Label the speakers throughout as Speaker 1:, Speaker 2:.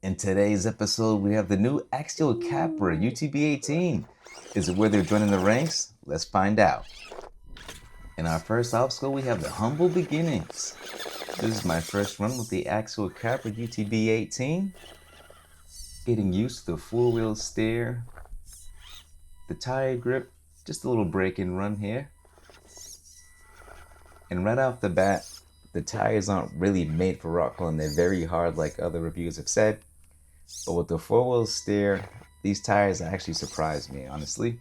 Speaker 1: In today's episode, we have the new Axial Capra UTB18. Is it worth joining the ranks? Let's find out. In our first obstacle, we have the humble beginnings. This is my first run with the Axial Capra UTB18. Getting used to the four-wheel steer, the tire grip, just a little break and run here. And right off the bat, the tires aren't really made for rock crawling. They're very hard, like other reviews have said. But with the four-wheel steer, these tires actually surprised me, honestly.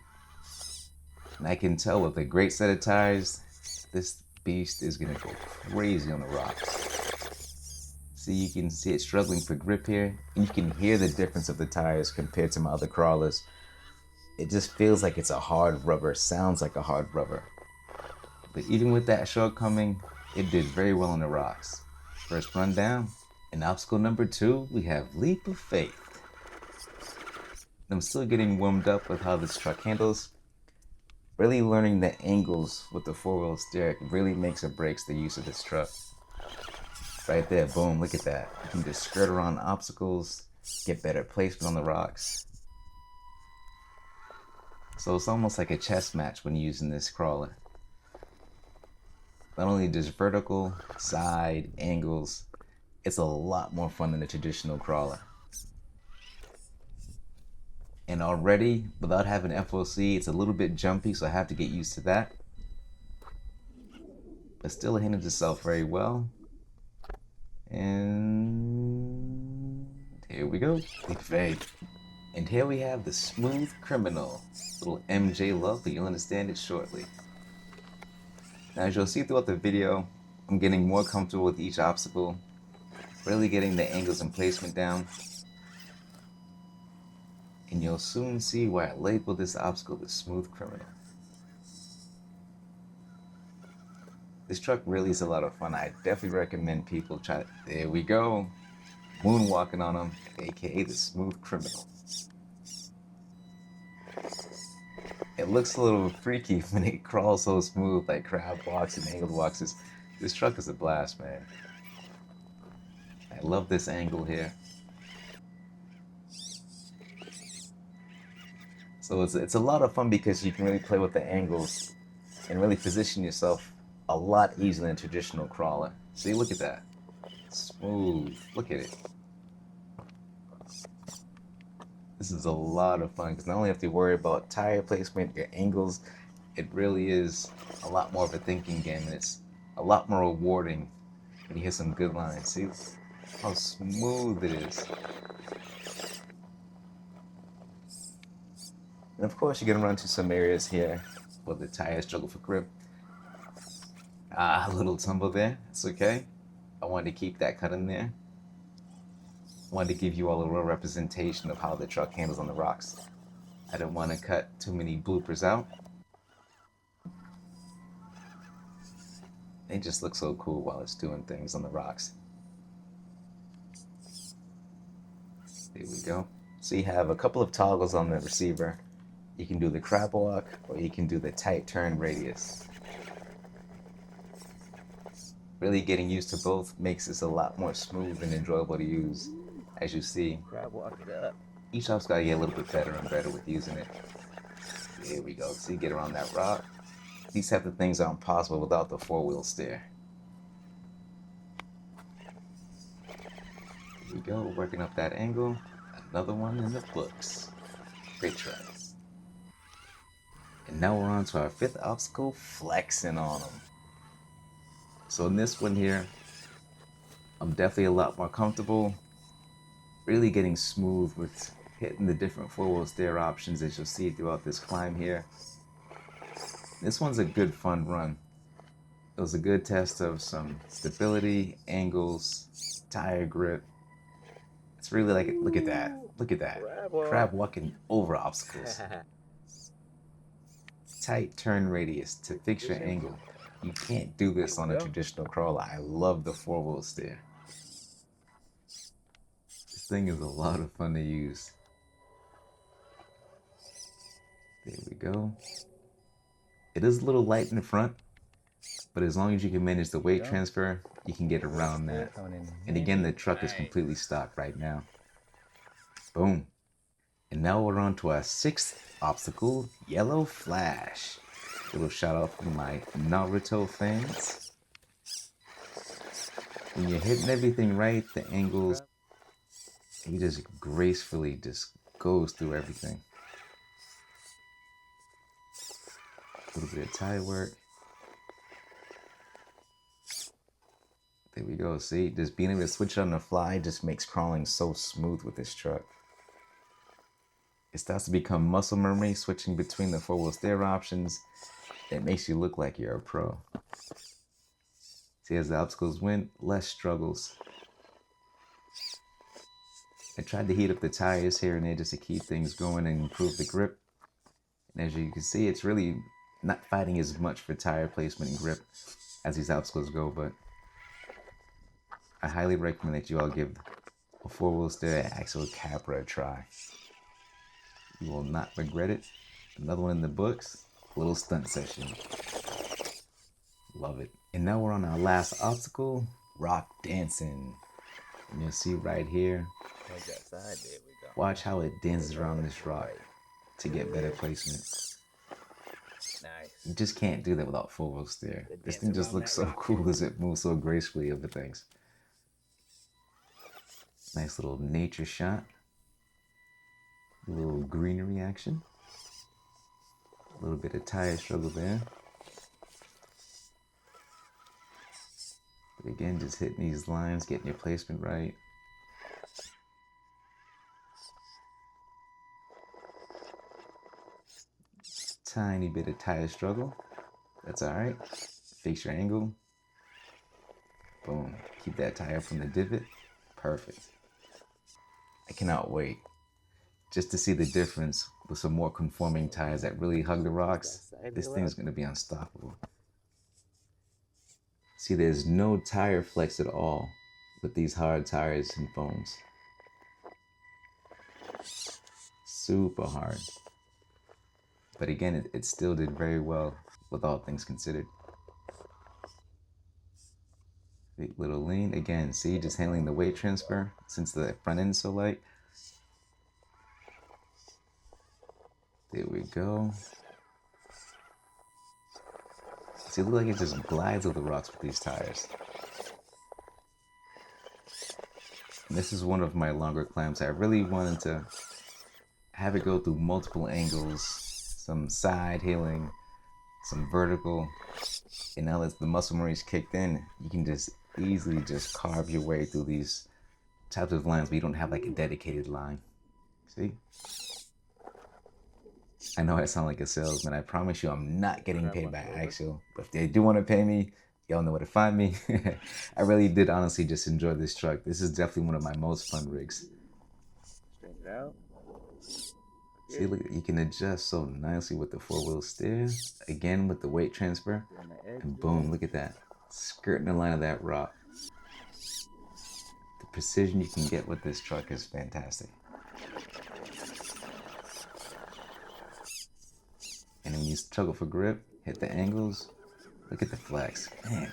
Speaker 1: And I can tell with a great set of tires, this beast is gonna go crazy on the rocks. See, you can see it struggling for grip here, and you can hear the difference of the tires compared to my other crawlers. It just feels like it's a hard rubber, sounds like a hard rubber. But even with that shortcoming, it did very well on the rocks. First run down. In obstacle number 2, we have Leap of Faith. I'm still getting warmed up with how this truck handles. Really learning the angles with the four-wheel steer really makes or breaks the use of this truck. Right there, boom, look at that. You can just skirt around obstacles, get better placement on the rocks. So it's almost like a chess match when using this crawler. Not only just vertical, side, angles, it's a lot more fun than a traditional crawler. And already, without having FOC, it's a little bit jumpy, so I have to get used to that. But still, it handles itself very well. And here we go. Leap of Faith. And here we have the Smooth Criminal. Little MJ love, but you'll understand it shortly. Now, as you'll see throughout the video, I'm getting more comfortable with each obstacle. Really getting the angles and placement down. And you'll soon see why I labeled this obstacle the Smooth Criminal. This truck really is a lot of fun. I definitely recommend people try it. There we go. Moonwalking on them, aka the Smooth Criminal. It looks a little freaky when it crawls so smooth, like crab walks and angled walks. This truck is a blast, man. I love this angle here. So it's a lot of fun because you can really play with the angles and really position yourself a lot easier than a traditional crawler. See, look at that. Smooth. Look at it. This is a lot of fun because not only have to worry about tire placement, your angles, it really is a lot more of a thinking game, and it's a lot more rewarding when you hit some good lines. See how smooth it is. And of course, you're going to run into some areas here where the tires struggle for grip. A little tumble there. It's okay. I wanted to keep that cut in there. I wanted to give you all a real representation of how the truck handles on the rocks. I didn't want to cut too many bloopers out. It just looks so cool while it's doing things on the rocks. There we go. So you have a couple of toggles on the receiver. You can do the crab walk, or you can do the tight turn radius. Really getting used to both makes this a lot more smooth and enjoyable to use. As you see,
Speaker 2: Crab walk it up.
Speaker 1: Each hop's got to get a little bit better and better with using it. There we go. See, get around that rock. These type of things aren't possible without the four-wheel steer. Here we go, working up that angle. Another one in the books. Great try. And now we're on to our 5th obstacle, Flexin On Em. So in this one here, I'm definitely a lot more comfortable. Really getting smooth with hitting the different four-wheel steer options as you'll see throughout this climb here. This one's a good fun run. It was a good test of some stability, angles, tire grip. It's really like, look at that. Look at that. Crab walking over obstacles. Tight turn radius to fix your angle. You can't do this on a traditional crawler. I love the four-wheel steer. This thing is a lot of fun to use. There we go. It is a little light in the front, but as long as you can manage the weight transfer, you can get around that. And again, the truck is completely stock right now. Boom. And now we're on to our 6th obstacle, Yellow Flash. Little shout out from my Naruto fans. When you're hitting everything right, the angles, he just gracefully just goes through everything. A little bit of tie work. There we go. See, just being able to switch it on the fly just makes crawling so smooth with this truck. It starts to become muscle memory, switching between the four-wheel steer options. It makes you look like you're a pro. See, as the obstacles win, less struggles. I tried to heat up the tires here and there just to keep things going and improve the grip. And as you can see, it's really not fighting as much for tire placement and grip as these obstacles go, but I highly recommend that you all give a four-wheel steer Axial Capra a try. You will not regret it. Another one in the books, a little stunt session. Love it. And now we're on our last obstacle, rock dancing. And you'll see right here, watch how it dances around this rock to get better placement. You just can't do that without four-wheel steer. This thing just looks so cool as it moves so gracefully over things. Nice little nature shot. A little greenery action. A little bit of tire struggle there. But again, just hitting these lines, getting your placement right. Tiny bit of tire struggle. That's all right. Fix your angle. Boom. Keep that tire from the divot. Perfect. I cannot wait just to see the difference with some more conforming tires that really hug the rocks. This thing's going to be unstoppable. See, there's no tire flex at all with these hard tires and foams. Super hard. But again, it still did very well with all things considered. Little lean. Again, see, just handling the weight transfer since the front end is so light. There we go. See, it looks like it just glides over the rocks with these tires. And this is one of my longer climbs. I really wanted to have it go through multiple angles, some side hilling, some vertical. And now that the muscle memory's kicked in, you can just easily just carve your way through these types of lines, but you don't have like a dedicated line. See? I know I sound like a salesman. I promise you I'm not getting paid by Axial. But if they do want to pay me, y'all know where to find me. I really did honestly just enjoy this truck. This is definitely one of my most fun rigs.
Speaker 2: Straighten it out.
Speaker 1: See, look, you can adjust so nicely with the four-wheel steer. Again, with the weight transfer. And boom, look at that. Skirting the line of that rock. The precision you can get with this truck is fantastic. And when you struggle for grip, hit the angles, look at the flex. Man,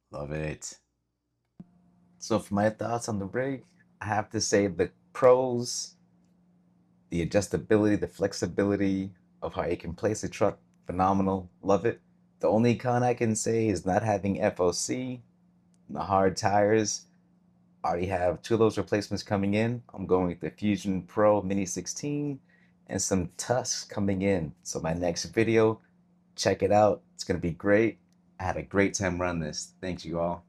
Speaker 1: love it. So for my thoughts on the rig, I have to say the pros, the adjustability, the flexibility of how you can place a truck, phenomenal, love it. The only con I can say is not having FOC, the hard tires. I already have 2 of those replacements coming in. I'm going with the Fusion Pro Mini 16 and some Tusks coming in. So my next video, check it out. It's going to be great. I had a great time running this. Thanks you all.